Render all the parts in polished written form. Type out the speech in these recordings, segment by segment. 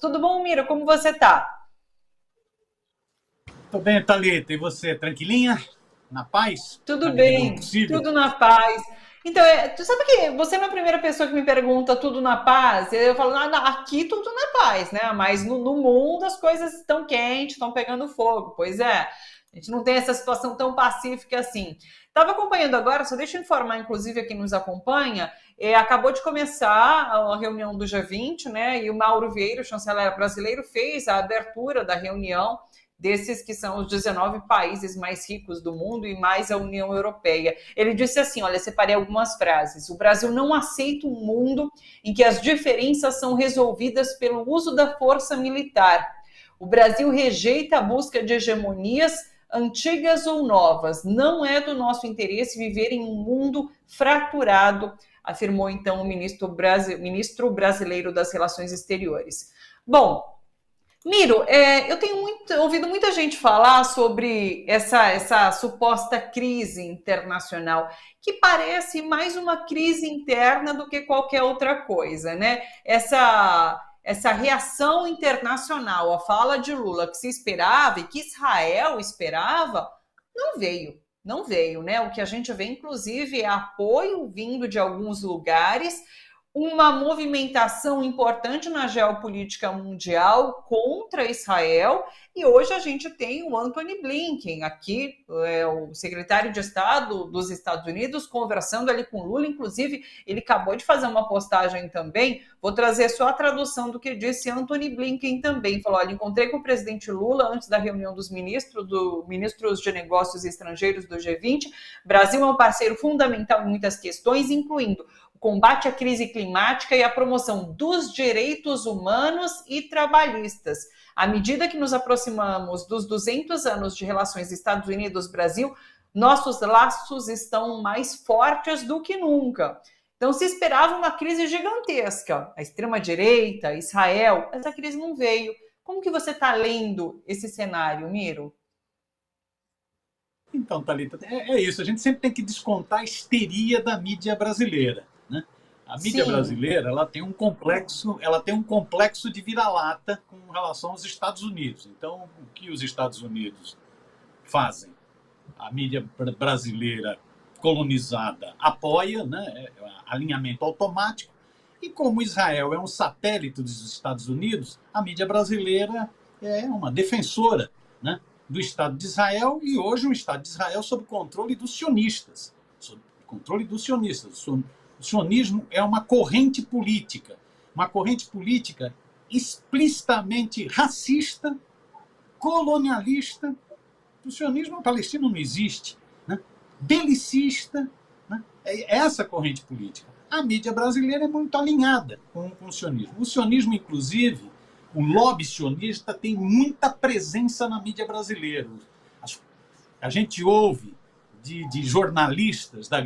Tudo bom, Mira? Como você tá? Tô bem, Thalita. E você, tranquilinha? Na paz? Na Tudo medida do bem, possível? tudo na paz. Então, tu sabe que você não é a primeira pessoa que me pergunta tudo na paz? Eu falo, não, aqui tudo na paz, né? Mas no mundo as coisas estão quentes, estão pegando fogo. Pois é, a gente não tem essa situação tão pacífica assim. Estava acompanhando agora, só deixa eu informar, inclusive, a quem nos acompanha, acabou de começar a reunião do G20, né? E o Mauro Vieira, o chanceler brasileiro, fez a abertura da reunião desses que são os 19 países mais ricos do mundo e mais a União Europeia. Ele disse assim, olha, separei algumas frases. O Brasil não aceita um mundo em que as diferenças são resolvidas pelo uso da força militar. O Brasil rejeita a busca de hegemonias antigas ou novas. Não é do nosso interesse viver em um mundo fraturado, afirmou então o ministro brasileiro das Relações Exteriores. Bom, Miro, eu tenho ouvido muita gente falar sobre essa suposta crise internacional, que parece mais uma crise interna do que qualquer outra coisa, né? Essa reação internacional, a fala de Lula que se esperava e que Israel esperava, não veio. Não veio, né? O que a gente vê, inclusive, é apoio vindo de alguns lugares, uma movimentação importante na geopolítica mundial contra Israel, e hoje a gente tem o Anthony Blinken aqui, o secretário de Estado dos Estados Unidos, conversando ali com Lula, inclusive ele acabou de fazer uma postagem também, vou trazer só a tradução do que disse Anthony Blinken também, falou, olha, encontrei com o presidente Lula antes da reunião dos ministros de negócios estrangeiros do G20, Brasil é um parceiro fundamental em muitas questões, incluindo combate à crise climática e a promoção dos direitos humanos e trabalhistas. À medida que nos aproximamos dos 200 anos de relações Estados Unidos-Brasil, nossos laços estão mais fortes do que nunca. Então, se esperava uma crise gigantesca. A extrema-direita, Israel, essa crise não veio. Como que você está lendo esse cenário, Miro? Então, Thalita, é isso. A gente sempre tem que descontar a histeria da mídia brasileira, né? A mídia Sim, brasileira, ela tem um complexo de vira-lata com relação aos Estados Unidos. Então, o que os Estados Unidos fazem? A mídia brasileira colonizada apoia, né? Alinhamento automático. E como Israel é um satélite dos Estados Unidos, a mídia brasileira é uma defensora, né, do Estado de Israel, e hoje um Estado de Israel sob controle dos sionistas. Sob controle dos sionistas. O sionismo é uma corrente política explicitamente racista, colonialista. O sionismo palestino não existe, né? Belicista, né? É essa corrente política. A mídia brasileira é muito alinhada com o sionismo. O sionismo, inclusive, o lobby sionista tem muita presença na mídia brasileira. A gente ouve de jornalistas da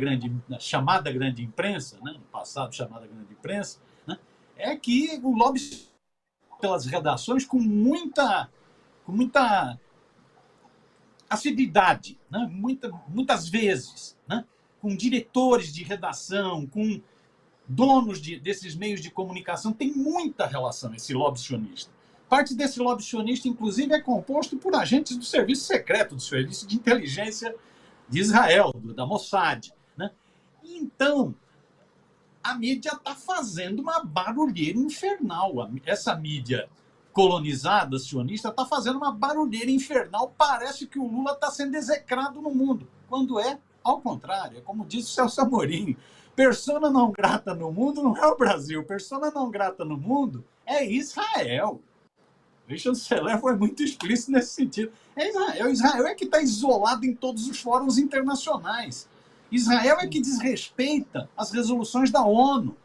chamada grande imprensa, né, no passado chamada grande imprensa, né, é que o lobby pelas redações com muita assiduidade, né? Muitas vezes, né? Com diretores de redação, com donos desses meios de comunicação, tem muita relação esse lobby sionista. Parte desse lobby sionista, inclusive, é composto por agentes do serviço secreto, do serviço de inteligência de Israel, da Mossad. Né? Então, a mídia está fazendo uma barulheira infernal. Essa mídia colonizada, sionista, está fazendo uma barulheira infernal. Parece que o Lula está sendo execrado no mundo, quando é ao contrário. É como disse o Celso Amorim, persona não grata no mundo não é o Brasil, persona não grata no mundo é Israel. Richard Seller foi muito explícito nesse sentido. É Israel. Israel é que está isolado em todos os fóruns internacionais. Israel é que desrespeita as resoluções da ONU.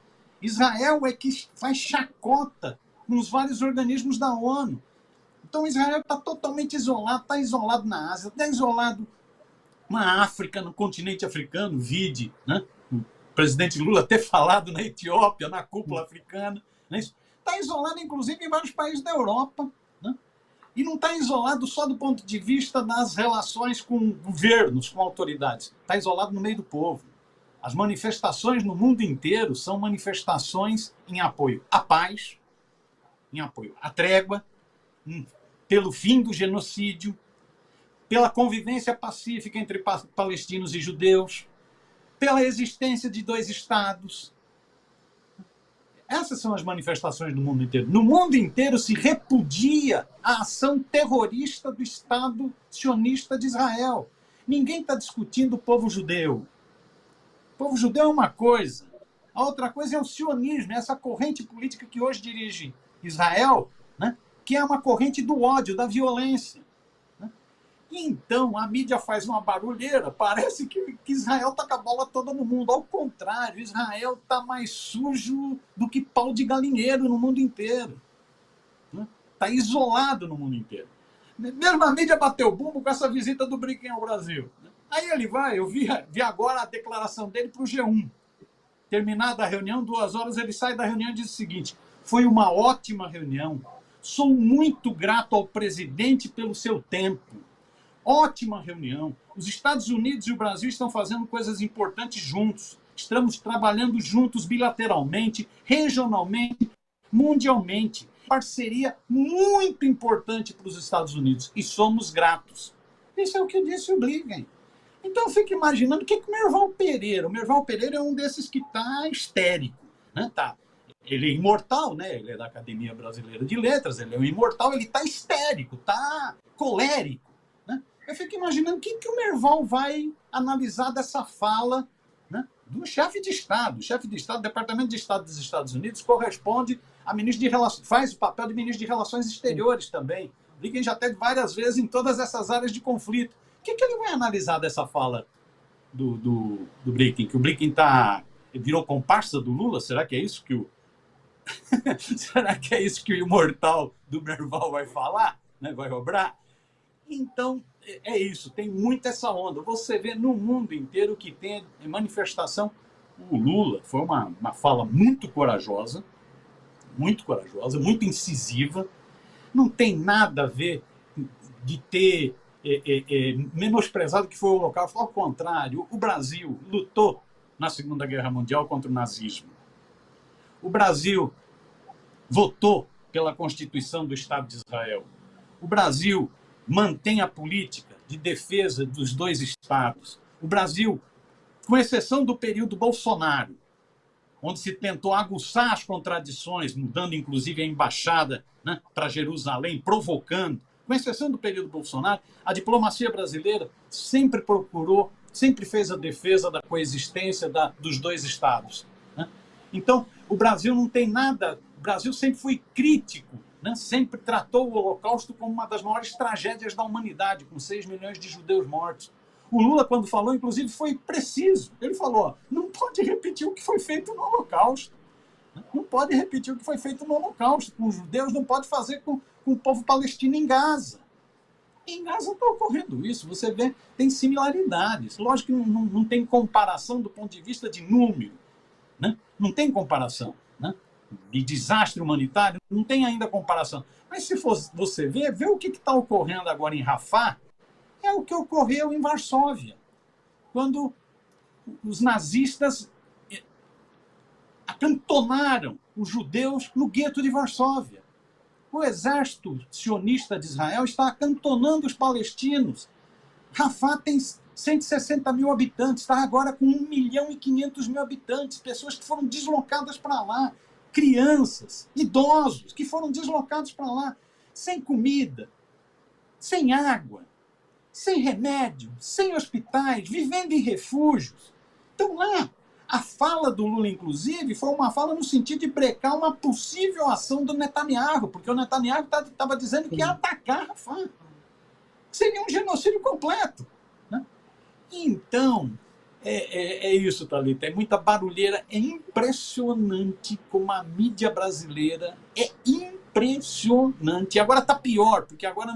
Israel é que faz chacota nos vários organismos da ONU. Então Israel está totalmente isolado, está isolado na Ásia, está isolado na África, no continente africano, vide, né? O presidente Lula ter falado na Etiópia, na cúpula africana. Né? Está isolado, inclusive, em vários países da Europa. Né? E não está isolado só do ponto de vista das relações com governos, com autoridades. Está isolado no meio do povo. As manifestações no mundo inteiro são manifestações em apoio à paz, em apoio à trégua, pelo fim do genocídio, pela convivência pacífica entre palestinos e judeus, pela existência de 2 estados. Essas são as manifestações do mundo inteiro. No mundo inteiro se repudia a ação terrorista do Estado sionista de Israel. Ninguém está discutindo o povo judeu. O povo judeu é uma coisa. A outra coisa é o sionismo, essa corrente política que hoje dirige Israel, né? Que é uma corrente do ódio, da violência. Né? E então a mídia faz uma barulheira, parece que Israel está com a bola toda no mundo. Ao contrário, Israel está mais sujo do que pau de galinheiro no mundo inteiro. Está isolado no mundo inteiro. Mesmo a mídia bateu bumbo com essa visita do Blinken ao Brasil. Aí ele vai, eu vi agora a declaração dele para o G1. Terminada a reunião, 2 horas, ele sai da reunião e diz o seguinte: foi uma ótima reunião, sou muito grato ao presidente pelo seu tempo. Ótima reunião. Os Estados Unidos e o Brasil estão fazendo coisas importantes juntos. Estamos trabalhando juntos bilateralmente, regionalmente, mundialmente. Parceria muito importante para os Estados Unidos e somos gratos. Isso é o que disse o Blinken. Então eu fico imaginando o que o Merval Pereira... O Merval Pereira é um desses que está histérico. Né? Tá. Ele é imortal, né? Ele é da Academia Brasileira de Letras, ele é um imortal, ele está histérico, está colérico. Né? Eu fico imaginando o que o Merval vai analisar dessa fala, né, do chefe de Estado. O chefe de Estado, o Departamento de Estado dos Estados Unidos, corresponde a ministro de Relações... Faz o papel de ministro de Relações Exteriores também. Blinken já teve várias vezes em todas essas áreas de conflito. O que ele vai analisar dessa fala do Blinken? Que o Blinken virou comparsa do Lula? Será que é isso que será que é isso que o imortal do Merval vai falar? Né? Vai obrar? Então, é isso. Tem muito essa onda. Você vê no mundo inteiro que tem manifestação. O Lula foi uma fala muito corajosa, muito incisiva. Não tem nada a ver de ter menosprezado que foi o Holocausto. Ao contrário, o Brasil lutou na Segunda Guerra Mundial contra o nazismo. O Brasil votou pela Constituição do Estado de Israel. O Brasil mantém a política de defesa dos 2 estados. O Brasil, com exceção do período Bolsonaro, onde se tentou aguçar as contradições, mudando inclusive a embaixada, né, para Jerusalém, provocando, com exceção do período Bolsonaro, a diplomacia brasileira sempre procurou, sempre fez a defesa da coexistência dos 2 estados. Né? Então, o Brasil não tem nada... O Brasil sempre foi crítico, né? Sempre tratou o Holocausto como uma das maiores tragédias da humanidade, com 6 milhões de judeus mortos. O Lula, quando falou, inclusive, foi preciso. Ele falou, não pode repetir o que foi feito no Holocausto. Não pode repetir o que foi feito no Holocausto com os judeus, não pode fazer com o povo palestino em Gaza. Em Gaza está ocorrendo isso, você vê, tem similaridades. Lógico que não tem comparação do ponto de vista de número. Né? Não tem comparação. Né? De desastre humanitário, não tem ainda comparação. Mas se você ver o que está ocorrendo agora em Rafah, é o que ocorreu em Varsóvia, quando os nazistas acantonaram os judeus no gueto de Varsóvia. O exército sionista de Israel está acantonando os palestinos. Rafah tem 160 mil habitantes, está agora com 1.500.000 habitantes, pessoas que foram deslocadas para lá, crianças, idosos que foram deslocados para lá, sem comida, sem água, sem remédio, sem hospitais, vivendo em refúgios. Então lá, a fala do Lula, inclusive, foi uma fala no sentido de brecar uma possível ação do Netanyahu, porque o Netanyahu estava dizendo que ia atacar Rafah. Seria um genocídio completo. Né? Então, é isso, Thalita. É muita barulheira. É impressionante como a mídia brasileira é impressionante. E agora está pior, porque agora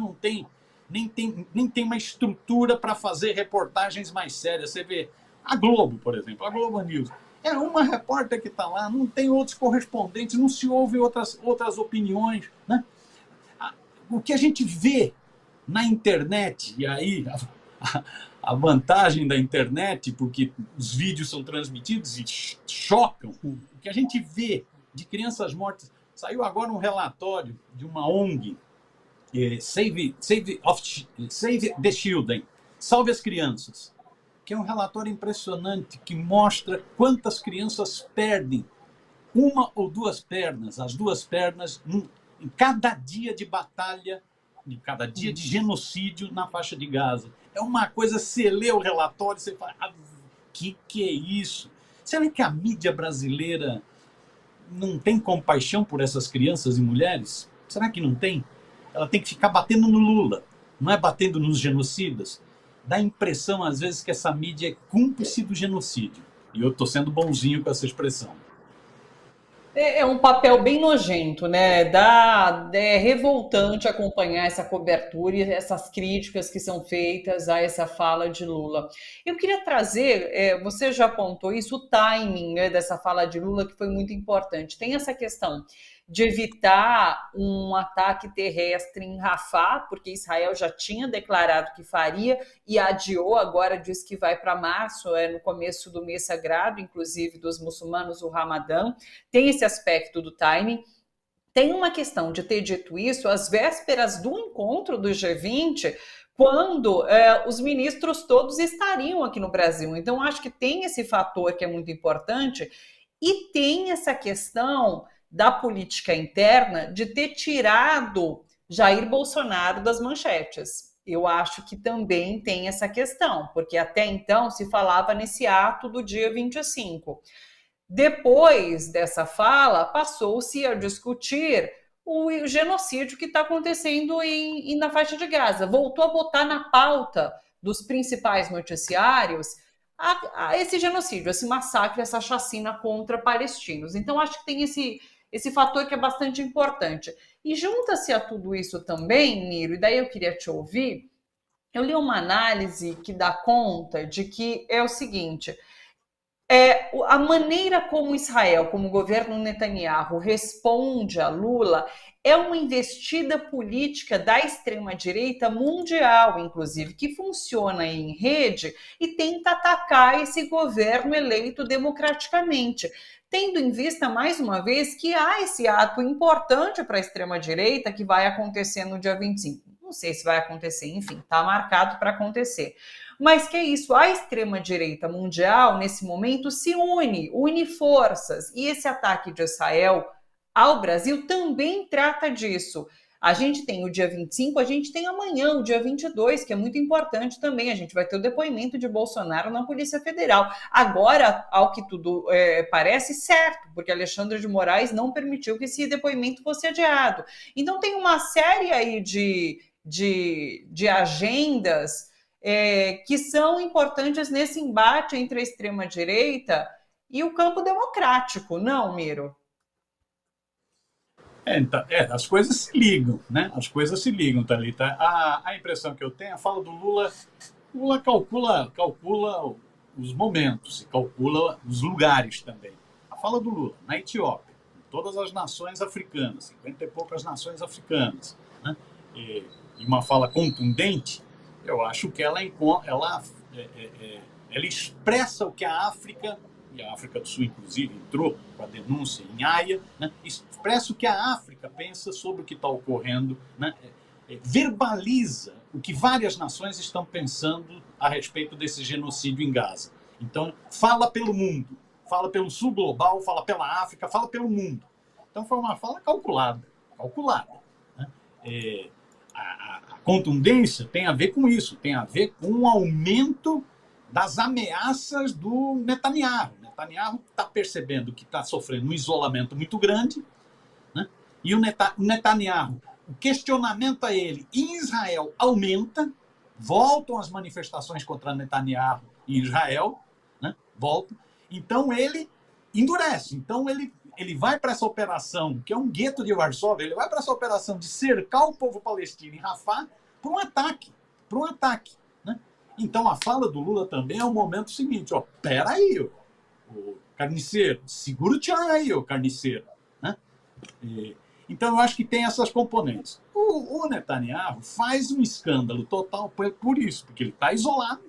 nem tem uma estrutura para fazer reportagens mais sérias. Você vê a Globo, por exemplo, a Globo News. É uma repórter que está lá, não tem outros correspondentes, não se ouve outras opiniões. Né? O que a gente vê na internet, e aí a vantagem da internet, porque os vídeos são transmitidos e chocam, o que a gente vê de crianças mortas, Saiu agora um relatório de uma ONG, Save the Children, Salve as Crianças, que é um relatório impressionante que mostra quantas crianças perdem uma ou duas pernas, as duas pernas, em cada dia de batalha, em cada dia de genocídio na faixa de Gaza. É uma coisa, você lê o relatório, você fala, que é isso? Será que a mídia brasileira não tem compaixão por essas crianças e mulheres? Será que não tem? Ela tem que ficar batendo no Lula, não é batendo nos genocidas. Dá a impressão, às vezes, que essa mídia é cúmplice do genocídio. E eu estou sendo bonzinho com essa expressão. É um papel bem nojento, né? É revoltante acompanhar essa cobertura e essas críticas que são feitas a essa fala de Lula. Eu queria trazer, você já apontou isso, o timing, né, dessa fala de Lula, que foi muito importante. Tem essa questão de evitar um ataque terrestre em Rafah, porque Israel já tinha declarado que faria e adiou, agora diz que vai para março, no começo do mês sagrado, inclusive dos muçulmanos, o Ramadã. Tem esse aspecto do timing. Tem uma questão de ter dito isso às vésperas do encontro do G20, quando os ministros todos estariam aqui no Brasil. Então, acho que tem esse fator que é muito importante e tem essa questão da política interna de ter tirado Jair Bolsonaro das manchetes. Eu acho que também tem essa questão, porque até então se falava nesse ato do dia 25. Depois dessa fala, passou-se a discutir o genocídio que está acontecendo na faixa de Gaza. Voltou a botar na pauta dos principais noticiários a esse genocídio, esse massacre, essa chacina contra palestinos. Então, acho que tem esse fator que é bastante importante. E junta-se a tudo isso também, Miro, e daí eu queria te ouvir, eu li uma análise que dá conta de que é o seguinte, a maneira como Israel, como o governo Netanyahu responde a Lula é uma investida política da extrema-direita mundial, inclusive, que funciona em rede e tenta atacar esse governo eleito democraticamente, tendo em vista, mais uma vez, que há esse ato importante para a extrema-direita que vai acontecer no dia 25. Não sei se vai acontecer, enfim, está marcado para acontecer. Mas que é isso, a extrema-direita mundial, nesse momento, se une forças. E esse ataque de Israel ao Brasil também trata disso. A gente tem o dia 25, a gente tem amanhã, o dia 22, que é muito importante também. A gente vai ter o depoimento de Bolsonaro na Polícia Federal. Agora, ao que tudo parece, certo, porque Alexandre de Moraes não permitiu que esse depoimento fosse adiado. Então, tem uma série aí de agendas que são importantes nesse embate entre a extrema-direita e o campo democrático, não, Miro? Então, as coisas se ligam, né? As coisas se ligam, Thalita. A impressão que eu tenho, a fala do Lula calcula os momentos e calcula os lugares também. A fala do Lula, na Etiópia, em todas as nações africanas, 50 e poucas nações africanas, né? E uma fala contundente, eu acho que ela expressa o que a África, e a África do Sul, inclusive, entrou com a denúncia em Haia, né? Expressa o que a África pensa sobre o que está ocorrendo, né? Verbaliza o que várias nações estão pensando a respeito desse genocídio em Gaza. Então, fala pelo mundo, fala pelo sul global, fala pela África, fala pelo mundo. Então, foi uma fala calculada, né? A contundência tem a ver com isso, tem a ver com o aumento das ameaças do Netanyahu. Netanyahu está percebendo que está sofrendo um isolamento muito grande, né? E o Netanyahu, o questionamento a ele em Israel aumenta, voltam as manifestações contra Netanyahu em Israel, né? Voltam. Então ele endurece, então ele vai para essa operação, que é um gueto de Varsóvia, ele vai para essa operação de cercar o povo palestino em Rafah para um ataque, né? Então a fala do Lula também é um momento seguinte, peraí, o carniceiro, segura o tchan aí, o carniceiro, né? Então eu acho que tem essas componentes. O Netanyahu faz um escândalo total por isso, porque ele está isolado,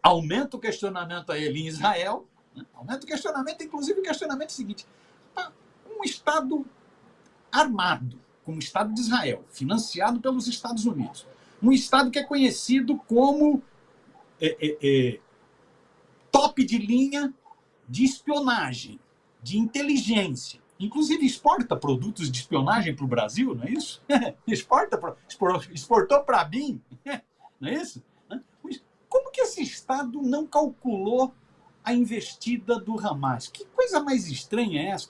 aumenta o questionamento a ele em Israel, né? Aumenta o questionamento, inclusive o questionamento seguinte, um Estado armado, como o Estado de Israel, financiado pelos Estados Unidos. Um Estado que é conhecido como top de linha de espionagem, de inteligência. Inclusive exporta produtos de espionagem para o Brasil, não é isso? Exportou para a BIM, não é isso? Como que esse Estado não calculou a investida do Hamas? Que coisa mais estranha é essa?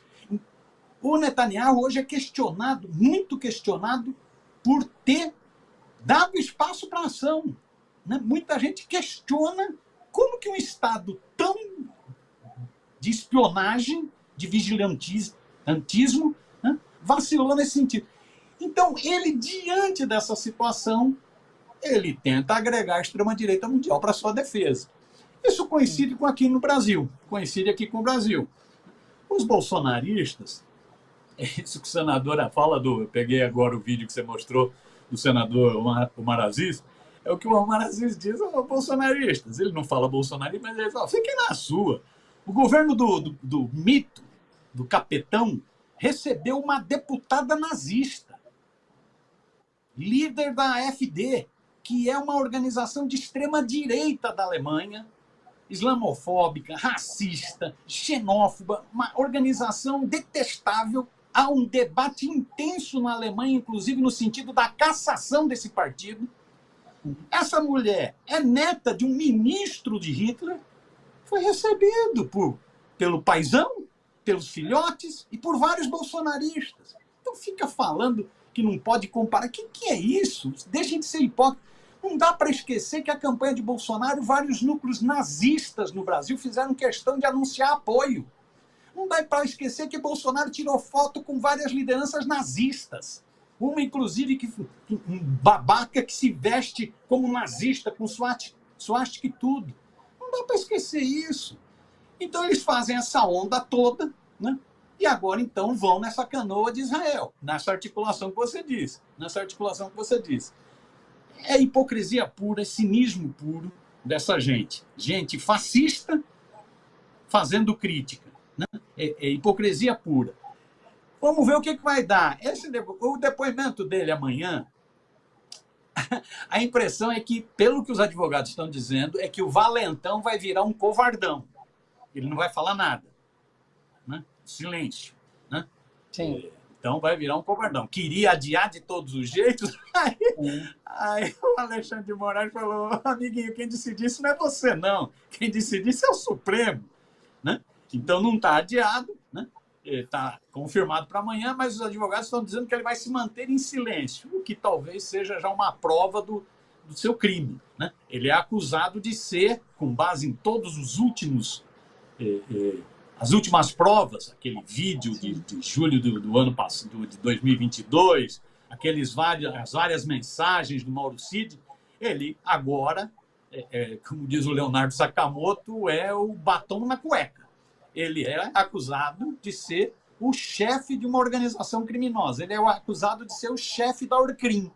O Netanyahu hoje é questionado, muito questionado, por ter dado espaço para a ação. Né? Muita gente questiona como que um Estado tão de espionagem, de vigilantismo, né, vacilou nesse sentido. Então, ele, diante dessa situação, ele tenta agregar a extrema-direita mundial para sua defesa. Isso coincide com aqui no Brasil, coincide aqui com o Brasil. Os bolsonaristas, é isso que o senador fala eu peguei agora o vídeo que você mostrou do senador Omar Aziz, é o que o Omar Aziz diz aos bolsonaristas. Ele não fala bolsonarista, mas ele fala, fiquem na sua. O governo do mito, do capetão, recebeu uma deputada nazista, líder da AfD, que é uma organização de extrema-direita da Alemanha, islamofóbica, racista, xenófoba, uma organização detestável. Há um debate intenso na Alemanha, inclusive no sentido da cassação desse partido. Essa mulher é neta de um ministro de Hitler, foi recebido pelo paizão, pelos filhotes e por vários bolsonaristas. Então fica falando que não pode comparar. O que é isso? Deixem de ser hipócrita. Não dá para esquecer que a campanha de Bolsonaro, vários núcleos nazistas no Brasil fizeram questão de anunciar apoio. Não dá para esquecer que Bolsonaro tirou foto com várias lideranças nazistas. Uma, inclusive, um babaca que se veste como nazista, com suástica e tudo. Não dá para esquecer isso. Então, eles fazem essa onda toda, né? E agora, então, vão nessa canoa de Israel, nessa articulação que você disse. É hipocrisia pura, é cinismo puro dessa gente. Gente fascista fazendo crítica. Né? É hipocrisia pura. Vamos ver o que vai dar. O depoimento dele amanhã, a impressão é que, pelo que os advogados estão dizendo, é que o valentão vai virar um covardão. Ele não vai falar nada. Né? Silêncio. Né? Sim. Então vai virar um covardão. Queria adiar de todos os jeitos. Aí o Alexandre de Moraes falou, amiguinho, quem decide isso não é você, não. Quem decide isso é o Supremo. Né? Então não está adiado, né? Está confirmado para amanhã, mas os advogados estão dizendo que ele vai se manter em silêncio, o que talvez seja já uma prova do seu crime. Né? Ele é acusado de ser, com base em todos os últimos... as últimas provas, aquele vídeo de julho do ano passado, de 2022, as várias mensagens do Mauro Cid, ele agora, como diz o Leonardo Sakamoto, é o batom na cueca. Ele é acusado de ser o chefe de uma organização criminosa. Ele é acusado de ser o chefe da Orcrim.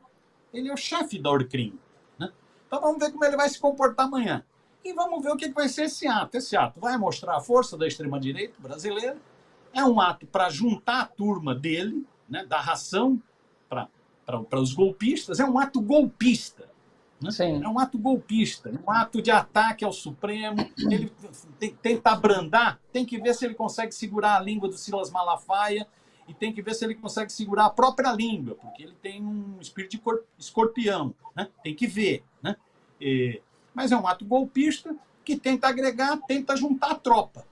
Ele é o chefe da Orcrim. Né? Então vamos ver como ele vai se comportar amanhã. E vamos ver o que vai ser esse ato. Esse ato vai mostrar a força da extrema-direita brasileira. É um ato para juntar a turma dele, né, da ração para os golpistas. É um ato golpista. Né? É um ato golpista, um ato de ataque ao Supremo. Ele tenta abrandar, tem que ver se ele consegue segurar a língua do Silas Malafaia e tem que ver se ele consegue segurar a própria língua, porque ele tem um espírito de escorpião. Né? Tem que ver. Né? Mas é um ato golpista que tenta agregar, tenta juntar a tropa.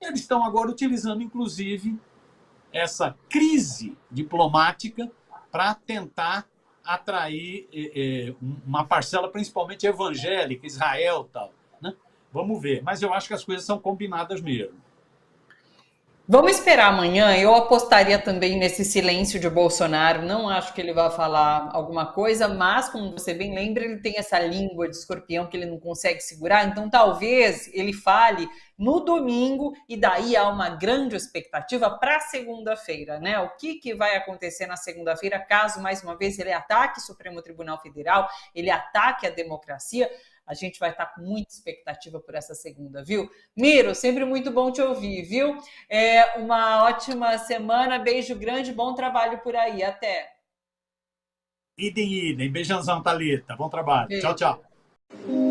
Eles estão agora utilizando, inclusive, essa crise diplomática para tentar atrair uma parcela, principalmente evangélica, Israel e tal. Né? Vamos ver. Mas eu acho que as coisas são combinadas mesmo. Vamos esperar amanhã. Eu apostaria também nesse silêncio de Bolsonaro. Não acho que ele vai falar alguma coisa, mas, como você bem lembra, ele tem essa língua de escorpião que ele não consegue segurar. Então, talvez ele fale no domingo e daí há uma grande expectativa para segunda-feira, né? O que vai acontecer na segunda-feira, caso, mais uma vez, ele ataque o Supremo Tribunal Federal, ele ataque a democracia. A gente vai estar com muita expectativa por essa segunda, viu? Miro, sempre muito bom te ouvir, viu? Uma ótima semana, beijo grande, bom trabalho por aí. Até. Idem, idem. Beijãozão, Thalita. Bom trabalho. Beijo. Tchau, tchau.